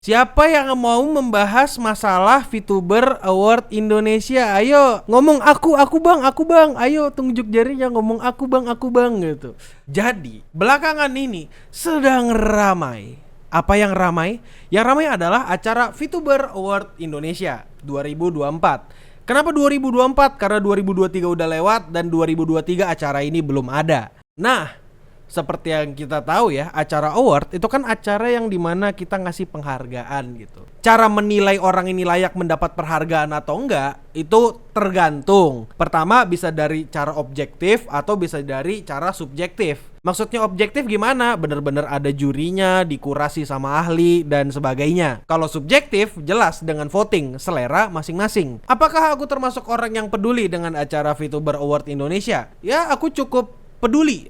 Siapa yang mau membahas masalah VTuber Award Indonesia? Ayo ngomong aku bang. Ayo tunjuk jarinya ngomong aku bang gitu. Jadi belakangan ini sedang ramai. Apa yang ramai? Yang ramai adalah acara VTuber Award Indonesia 2024. Kenapa 2024? Karena 2023 udah lewat dan 2023 acara ini belum ada. Nah, seperti yang kita tahu ya, acara award itu kan acara yang dimana kita ngasih penghargaan gitu. Cara menilai orang ini layak mendapat penghargaan atau enggak itu tergantung. Pertama bisa dari cara objektif atau bisa dari cara subjektif. Maksudnya objektif gimana? Bener-bener ada jurinya, dikurasi sama ahli dan sebagainya. Kalau subjektif jelas dengan voting selera masing-masing. Apakah aku termasuk orang yang peduli dengan acara VTuber Award Indonesia? Ya, aku cukup peduli,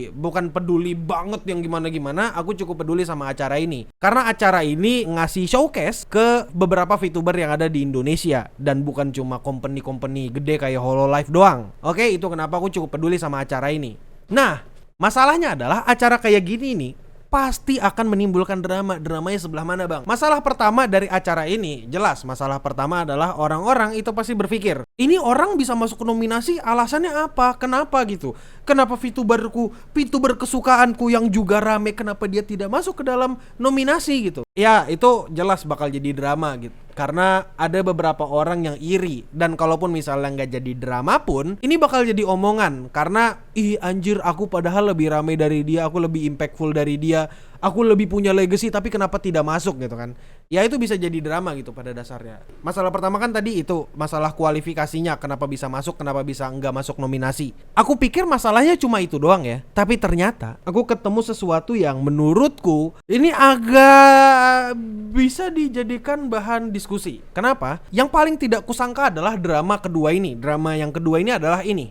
bukan peduli banget yang gimana-gimana, aku cukup peduli sama acara ini. Karena acara ini ngasih showcase ke beberapa VTuber yang ada di Indonesia dan bukan cuma company-company gede kayak Hololive doang. Oke, itu kenapa aku cukup peduli sama acara ini. Nah, masalahnya adalah acara kayak gini nih pasti akan menimbulkan drama. Dramanya sebelah mana, Bang? Masalah pertama dari acara ini, jelas masalah pertama adalah orang-orang itu pasti berpikir, ini orang bisa masuk ke nominasi alasannya apa? Kenapa gitu? Kenapa VTuber kesukaanku yang juga rame, kenapa dia tidak masuk ke dalam nominasi gitu? Ya, itu jelas bakal jadi drama gitu. Karena ada beberapa orang yang iri. Dan kalaupun misalnya nggak jadi drama pun, ini bakal jadi omongan. Karena, ih anjir, aku padahal lebih rame dari dia, aku lebih impactful dari dia, aku lebih punya legacy, tapi kenapa tidak masuk gitu kan? Ya itu bisa jadi drama gitu pada dasarnya. Masalah pertama kan tadi itu, masalah kualifikasinya, kenapa bisa masuk, kenapa bisa nggak masuk nominasi. Aku pikir masalahnya cuma itu doang ya. Tapi ternyata aku ketemu sesuatu yang menurutku ini agak bisa dijadikan bahan diskusi. Kenapa? Yang paling tidak kusangka adalah drama kedua ini. Drama yang kedua ini adalah ini.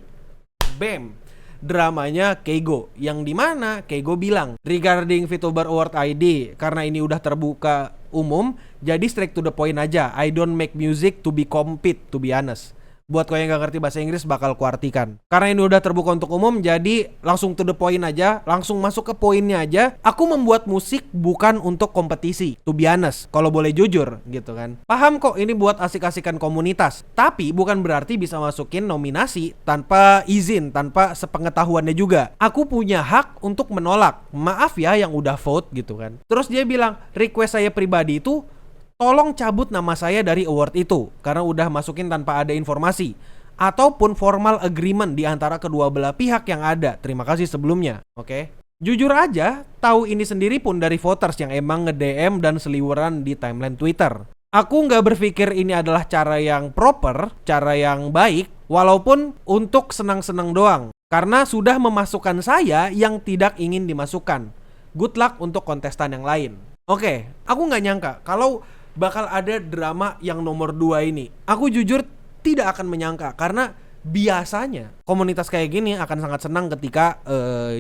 BAM, dramanya Keigo, yang dimana Keigo bilang regarding VTuber Award ID, karena ini udah terbuka umum, jadi straight to the point aja. I don't make music to be compete, to be honest. Buat kau yang gak ngerti bahasa Inggris bakal kuartikan. Karena ini udah terbuka untuk umum, jadi langsung to the point aja, langsung masuk ke poinnya aja. Aku membuat musik bukan untuk kompetisi, to be honest, kalau boleh jujur gitu kan. Paham kok ini buat asik-asikan komunitas, tapi bukan berarti bisa masukin nominasi tanpa izin, tanpa sepengetahuannya juga. Aku punya hak untuk menolak. Maaf ya yang udah vote gitu kan. Terus dia bilang, request saya pribadi itu tolong cabut nama saya dari award itu karena udah masukin tanpa ada informasi ataupun formal agreement di antara kedua belah pihak yang ada. Terima kasih sebelumnya. Oke. Jujur aja, tahu ini sendiri pun dari voters yang emang nge-DM dan seliweran di timeline Twitter. Aku nggak berpikir ini adalah cara yang proper, cara yang baik, walaupun untuk senang-senang doang. Karena sudah memasukkan saya yang tidak ingin dimasukkan. Good luck untuk kontestan yang lain. Oke, aku nggak nyangka kalau bakal ada drama yang nomor 2 ini. Aku jujur tidak akan menyangka karena biasanya komunitas kayak gini akan sangat senang ketika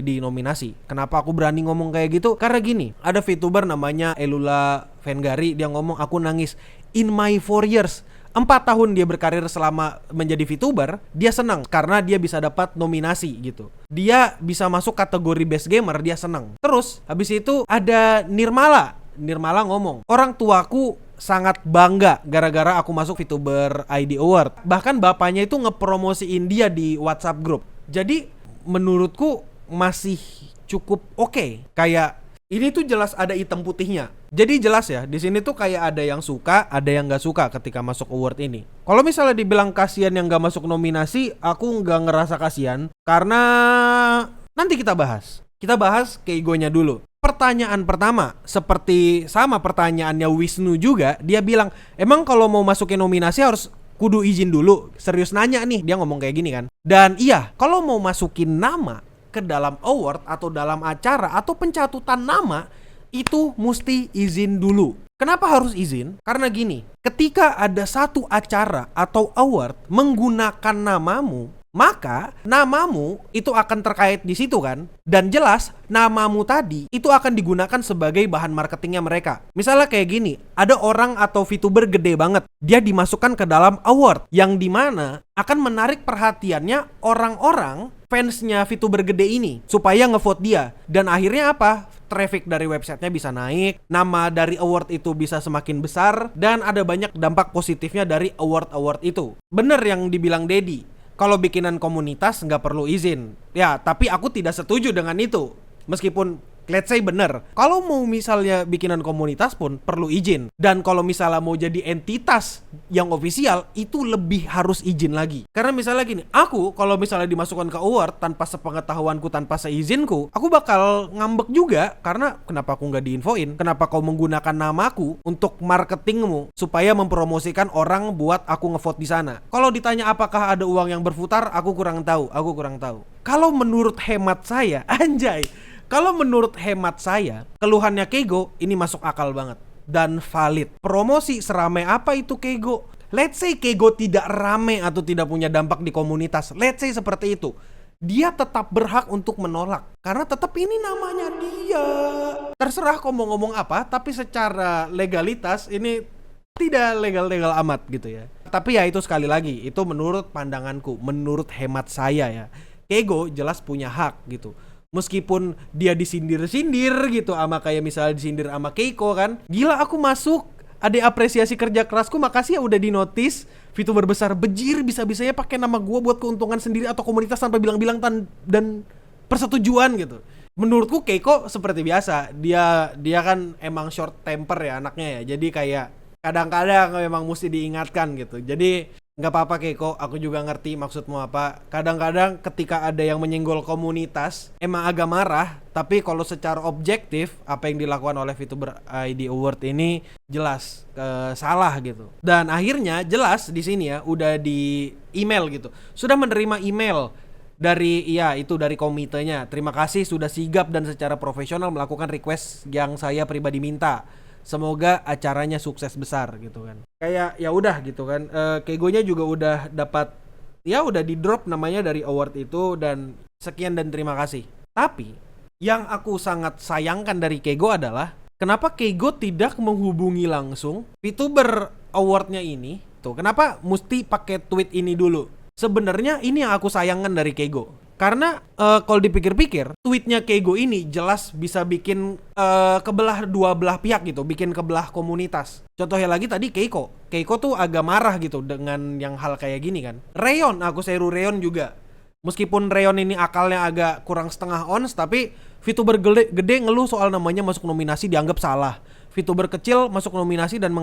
di nominasi. Kenapa aku berani ngomong kayak gitu? Karena gini, ada VTuber namanya Elula Vengari, dia ngomong aku nangis in my 4 years. 4 tahun dia berkarir selama menjadi VTuber, dia senang karena dia bisa dapat nominasi gitu. Dia bisa masuk kategori best gamer, dia senang. Terus habis itu ada Nirmala ngomong, orang tuaku sangat bangga gara-gara aku masuk VTuber ID Award. Bahkan bapaknya itu ngepromosiin dia di WhatsApp group. Jadi menurutku masih cukup oke. Kayak ini tuh jelas ada hitam putihnya. Jadi jelas ya, di sini tuh kayak ada yang suka, ada yang nggak suka ketika masuk award ini. Kalau misalnya dibilang kasihan yang nggak masuk nominasi, aku nggak ngerasa kasihan karena nanti kita bahas. Kita bahas Keigonya dulu. Pertanyaan pertama, seperti sama pertanyaannya Wisnu juga, dia bilang, emang kalau mau masukin nominasi harus kudu izin dulu? Serius nanya nih, dia ngomong kayak gini kan. Dan iya, kalau mau masukin nama ke dalam award atau dalam acara atau pencatutan nama, itu mesti izin dulu. Kenapa harus izin? Karena gini, ketika ada satu acara atau award menggunakan namamu, maka namamu itu akan terkait di situ kan. Dan jelas namamu tadi itu akan digunakan sebagai bahan marketingnya mereka. Misalnya kayak gini, ada orang atau VTuber gede banget, dia dimasukkan ke dalam award yang dimana akan menarik perhatiannya orang-orang fansnya VTuber gede ini supaya ngevote dia. Dan akhirnya apa? traffic dari websitenya bisa naik, nama dari award itu bisa semakin besar, dan ada banyak dampak positifnya dari award itu. Bener yang dibilang Dedi, kalau bikinan komunitas nggak perlu izin. Ya, tapi aku tidak setuju dengan itu. Meskipun let's say bener, kalau mau misalnya bikinan komunitas pun perlu izin. Dan kalau misalnya mau jadi entitas yang ofisial, itu lebih harus izin lagi. Karena misalnya gini, aku kalau misalnya dimasukkan ke award tanpa sepengetahuanku, tanpa seizinku, aku bakal ngambek juga. Karena kenapa aku nggak diinfoin? Kenapa kau menggunakan namaku untuk marketingmu supaya mempromosikan orang buat aku ngevote di sana? Kalau ditanya apakah ada uang yang berputar, aku kurang tahu. Kalau menurut hemat saya, anjay, kalau menurut hemat saya, keluhannya Keigo ini masuk akal banget dan valid. Promosi seramai apa itu Keigo? Let's say Keigo tidak rame atau tidak punya dampak di komunitas, let's say seperti itu, dia tetap berhak untuk menolak. Karena tetap ini namanya dia. Terserah kau mau ngomong apa, tapi secara legalitas ini tidak legal-legal amat gitu ya. Tapi ya itu sekali lagi, itu menurut pandanganku, menurut hemat saya ya. Keigo jelas punya hak gitu. Meskipun dia disindir-sindir gitu sama kayak misalnya disindir sama Keiko kan. Gila aku masuk, ada apresiasi kerja kerasku, makasih ya udah dinotis. VTuber besar bejir bisa-bisanya pakai nama gua buat keuntungan sendiri atau komunitas tanpa bilang-bilang dan persetujuan gitu. Menurutku Keiko seperti biasa, dia kan emang short temper ya anaknya ya. Jadi kayak kadang-kadang memang mesti diingatkan gitu. Jadi nggak apa-apa Keiko, aku juga ngerti maksudmu apa. Kadang-kadang ketika ada yang menyenggol komunitas emang agak marah, tapi kalau secara objektif apa yang dilakukan oleh VTuber ID Award ini jelas salah gitu. Dan akhirnya jelas di sini ya udah di email gitu. Sudah menerima email dari dari komitenya. Terima kasih sudah sigap dan secara profesional melakukan request yang saya pribadi minta. Semoga acaranya sukses besar gitu kan. Kayak ya udah gitu kan. Keigonya juga udah dapat, ya udah di drop namanya dari award itu dan sekian dan terima kasih. Tapi yang aku sangat sayangkan dari Keigo adalah kenapa Keigo tidak menghubungi langsung VTuber awardnya ini. Tuh, kenapa mesti pakai tweet ini dulu? Sebenarnya ini yang aku sayangkan dari Keigo. Karena kalau dipikir-pikir, tweetnya Keigo ini jelas bisa bikin kebelah dua belah pihak gitu, bikin kebelah komunitas. Contohnya lagi tadi Keiko tuh agak marah gitu dengan yang hal kayak gini kan. Rayon, aku seru Rayon juga. Meskipun Rayon ini akalnya agak kurang setengah ons, tapi VTuber gede ngeluh soal namanya masuk nominasi dianggap salah. VTuber kecil masuk nominasi dan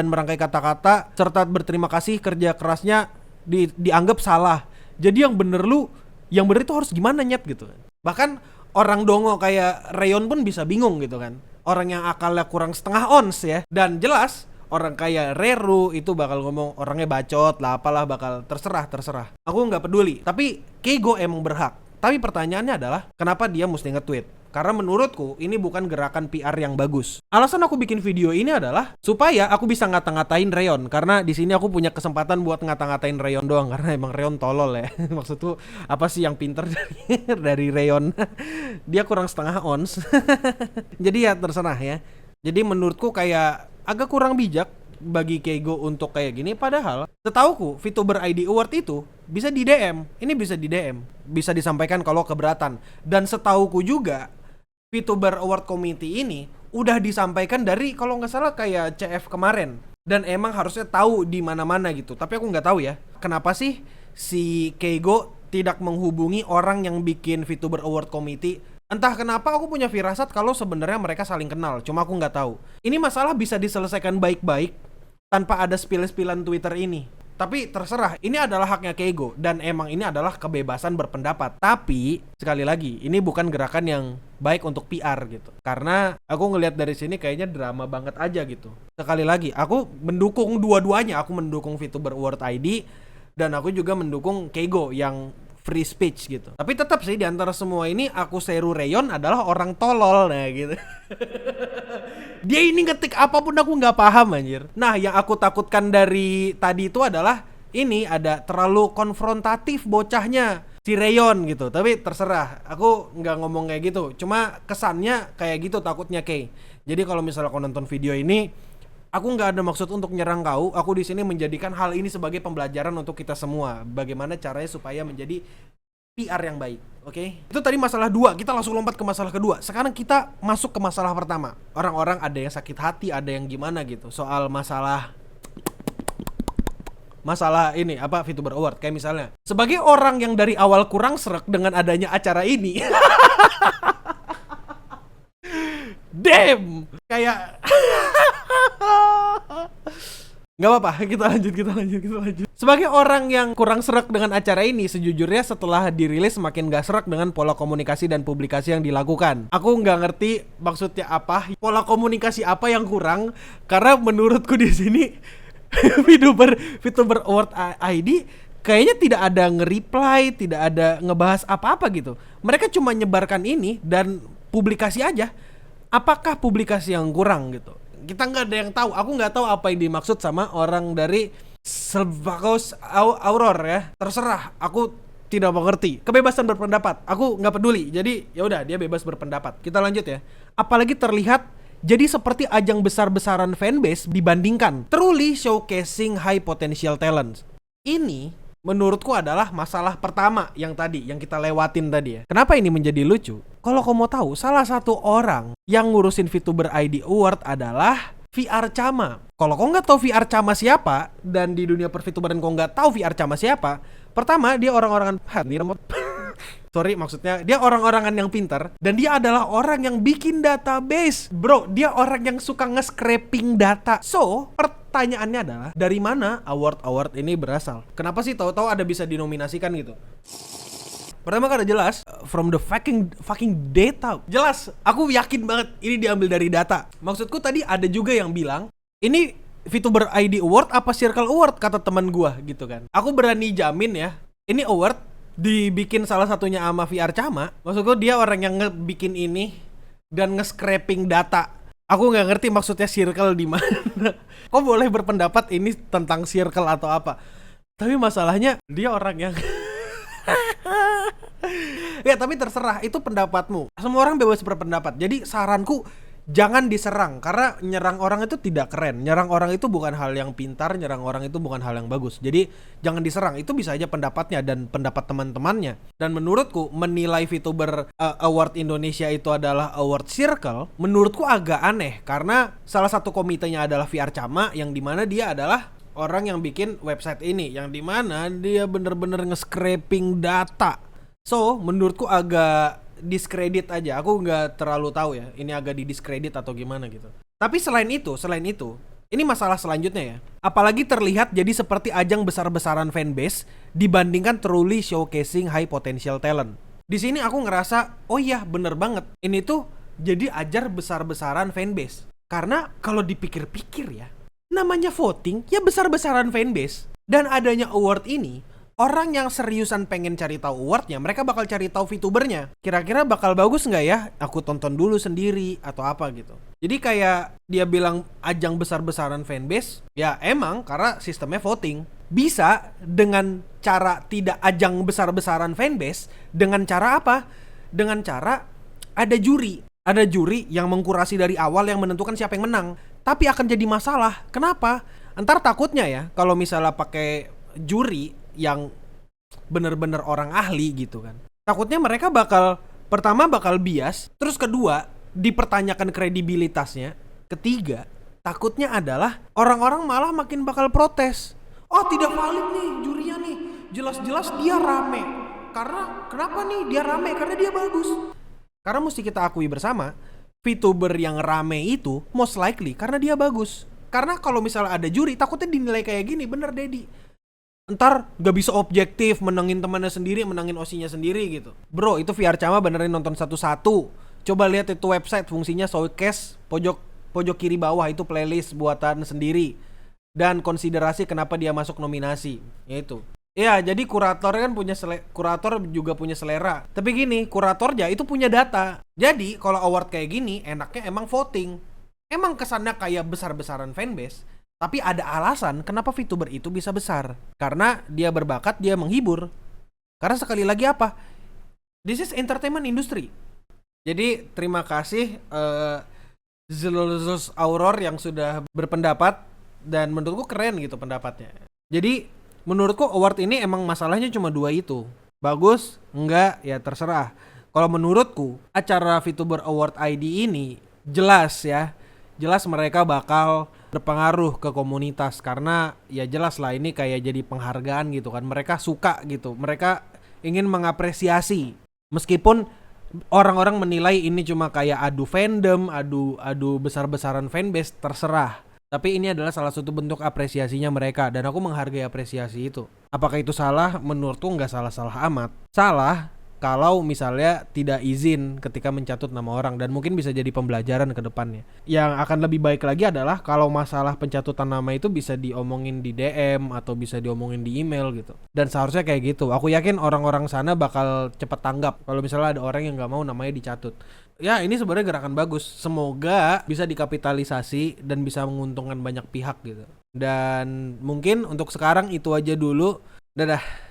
merangkai kata-kata serta berterima kasih kerja kerasnya dianggap salah. Jadi yang bener itu harus gimana nyet gitu. Bahkan orang dongo kayak Rayon pun bisa bingung gitu kan. Orang yang akalnya kurang setengah ons ya. Dan jelas orang kayak Reru itu bakal ngomong orangnya bacot lah apalah, bakal terserah. Aku gak peduli. Tapi Keigo emang berhak. Tapi pertanyaannya adalah kenapa dia mesti nge-tweet? Karena menurutku ini bukan gerakan PR yang bagus. Alasan aku bikin video ini adalah supaya aku bisa ngata-ngatain Rayon. Karena di sini aku punya kesempatan buat ngata-ngatain Rayon doang. Karena emang Rayon tolol ya. Maksudku apa sih yang pinter dari Rayon? Dia kurang setengah ons. Jadi ya terserah ya. Jadi menurutku kayak agak kurang bijak bagi Keigo untuk kayak gini. Padahal setauku VTuber ID Award itu bisa di DM. Ini bisa di DM, bisa disampaikan kalau keberatan. Dan setauku juga VTuber Award Committee ini udah disampaikan dari kalau nggak salah kayak CF kemarin. Dan emang harusnya tahu di mana-mana gitu. Tapi aku nggak tahu ya kenapa sih si Keigo tidak menghubungi orang yang bikin VTuber Award Committee. Entah kenapa aku punya firasat kalau sebenarnya mereka saling kenal, cuma aku nggak tahu. Ini masalah bisa diselesaikan baik-baik tanpa ada spill-spillan Twitter ini. Tapi terserah, ini adalah haknya Keigo dan emang ini adalah kebebasan berpendapat. Tapi sekali lagi, ini bukan gerakan yang baik untuk PR gitu. Karena aku ngelihat dari sini kayaknya drama banget aja gitu. Sekali lagi, aku mendukung dua-duanya. Aku mendukung VTuber Award ID dan aku juga mendukung Keigo yang free speech gitu. Tapi tetap sih di antara semua ini aku seru Rayon adalah orang tolol nah gitu. Dia ini ngetik apapun aku nggak paham anjir. Nah yang aku takutkan dari tadi itu adalah ini ada terlalu konfrontatif bocahnya si Rayon gitu. Tapi terserah, aku nggak ngomong kayak gitu. Cuma kesannya kayak gitu takutnya Kay. Jadi kalau misalnya kau nonton video ini, aku nggak ada maksud untuk nyerang kau. Aku di sini menjadikan hal ini sebagai pembelajaran untuk kita semua. Bagaimana caranya supaya menjadi PR yang baik. Oke, itu tadi masalah 2. Kita langsung lompat ke masalah kedua. Sekarang kita masuk ke masalah pertama. Orang-orang ada yang sakit hati, ada yang gimana gitu. Soal masalah ini apa, VTuber Award. Kayak misalnya, sebagai orang yang dari awal kurang srek dengan adanya acara ini. Damn, kayak nggak apa-apa, kita lanjut. Sebagai orang yang kurang serak dengan acara ini, sejujurnya setelah dirilis semakin gak serak dengan pola komunikasi dan publikasi yang dilakukan. Aku nggak ngerti maksudnya apa, pola komunikasi apa yang kurang, karena menurutku di sini VTuber Award ID kayaknya tidak ada nge-reply, tidak ada ngebahas apa-apa gitu. Mereka cuma nyebarkan ini dan publikasi aja. Apakah publikasi yang kurang gitu? Kita nggak ada yang tahu. Aku nggak tahu apa yang dimaksud sama orang dari Silvacos Auror ya. Terserah. Aku tidak mengerti. Kebebasan berpendapat. Aku nggak peduli. Jadi ya udah, dia bebas berpendapat. Kita lanjut ya. Apalagi terlihat jadi seperti ajang besar-besaran fanbase dibandingkan truly showcasing high potential talents. Ini menurutku adalah masalah pertama yang kita lewatin tadi ya. Kenapa ini menjadi lucu? Kalau kamu mau tahu, salah satu orang yang ngurusin VTuber ID Award adalah VR Chama. Kalau kau nggak tahu VR Chama siapa, dan di dunia perfituberan kau nggak tahu VR Chama siapa, pertama dia orang-orangan sorry, maksudnya dia orang-orangan yang pintar, dan dia adalah orang yang bikin database. Bro, dia orang yang suka nge-scraping data. So, pertanyaannya adalah, dari mana award ini berasal? Kenapa sih tahu-tahu ada bisa dinominasikan gitu? Pertama kan jelas from the fucking data. Jelas, aku yakin banget ini diambil dari data. Maksudku tadi ada juga yang bilang, ini VTuber ID Award apa Circle Award, kata teman gua gitu kan. Aku berani jamin ya, ini award dibikin salah satunya sama VR Chama. Maksudku dia orang yang ngebikin ini dan nge-scraping data. Aku nggak ngerti maksudnya circle di mana. Kok boleh berpendapat ini tentang circle atau apa? Tapi masalahnya dia orang yang ya tapi terserah, itu pendapatmu. Semua orang bebas berpendapat. Jadi saranku, jangan diserang, karena nyerang orang itu tidak keren. Nyerang orang itu bukan hal yang pintar, nyerang orang itu bukan hal yang bagus. Jadi jangan diserang, itu bisa aja pendapatnya dan pendapat teman-temannya. Dan menurutku menilai VTuber Award Indonesia itu adalah award circle, menurutku agak aneh, karena salah satu komitenya adalah VR Chama, yang dimana dia adalah orang yang bikin website ini, yang dimana dia bener-bener nge-scraping data. So menurutku agak diskredit aja. Aku nggak terlalu tahu ya, ini agak didiskredit atau gimana gitu. Tapi selain itu, ini masalah selanjutnya ya. Apalagi terlihat jadi seperti ajang besar-besaran fanbase dibandingkan truly showcasing high potential talent. Di sini aku ngerasa, oh iya bener banget. Ini tuh jadi ajar besar-besaran fanbase. Karena kalau dipikir-pikir ya, namanya voting ya besar-besaran fanbase. Dan adanya award ini, orang yang seriusan pengen cari tahu awardnya, mereka bakal cari tahu VTubernya. Kira-kira bakal bagus nggak ya? Aku tonton dulu sendiri atau apa gitu. Jadi kayak dia bilang ajang besar-besaran fanbase, ya emang karena sistemnya voting. Bisa dengan cara tidak ajang besar-besaran fanbase, dengan cara apa? Dengan cara ada juri. Ada juri yang mengkurasi dari awal yang menentukan siapa yang menang. Tapi akan jadi masalah. Kenapa? Entar takutnya ya, kalau misalnya pakai juri yang bener-bener orang ahli gitu kan, takutnya mereka pertama bakal bias, terus kedua dipertanyakan kredibilitasnya, ketiga takutnya adalah orang-orang malah makin bakal protes. Oh tidak valid nih jurinya nih, jelas-jelas dia rame. Karena kenapa nih dia rame? Karena dia bagus. Karena mesti kita akui bersama, VTuber yang rame itu most likely karena dia bagus. Karena kalau misalnya ada juri, takutnya dinilai kayak gini, bener Dedi, ntar gak bisa objektif, menangin temannya sendiri, menangin OC-nya sendiri gitu. Bro, itu VR Chama benerin nonton satu-satu. Coba lihat itu website, fungsinya showcase pojok kiri bawah, itu playlist buatan sendiri. Dan konsiderasi kenapa dia masuk nominasi, yaitu. Ya, jadi kurator kan kurator juga punya selera. Tapi gini, kuratornya itu punya data. Jadi kalau award kayak gini, enaknya emang voting. Emang kesannya kayak besar-besaran fanbase. Tapi ada alasan kenapa VTuber itu bisa besar. Karena dia berbakat, dia menghibur. Karena sekali lagi apa? This is entertainment industry. Jadi terima kasih Zilolozos Auror yang sudah berpendapat. Dan menurutku keren gitu pendapatnya. Jadi menurutku award ini emang masalahnya cuma dua itu. Bagus, enggak, ya terserah. Kalau menurutku, acara VTuber Award ID ini jelas ya. Jelas mereka bakal berpengaruh ke komunitas karena ya jelas lah ini kayak jadi penghargaan gitu kan. Mereka suka gitu. Mereka ingin mengapresiasi. Meskipun orang-orang menilai ini cuma kayak adu fandom, adu besar-besaran fanbase, terserah. Tapi ini adalah salah satu bentuk apresiasinya mereka dan aku menghargai apresiasi itu. Apakah itu salah? Menurutku nggak salah-salah amat. Salah kalau misalnya tidak izin ketika mencatut nama orang dan mungkin bisa jadi pembelajaran ke depannya. Yang akan lebih baik lagi adalah kalau masalah pencatutan nama itu bisa diomongin di DM atau bisa diomongin di email gitu. Dan seharusnya kayak gitu. Aku yakin orang-orang sana bakal cepet tanggap kalau misalnya ada orang yang nggak mau namanya dicatut. Ya ini sebenarnya gerakan bagus. Semoga bisa dikapitalisasi dan bisa menguntungkan banyak pihak gitu. Dan mungkin untuk sekarang itu aja dulu. Dadah.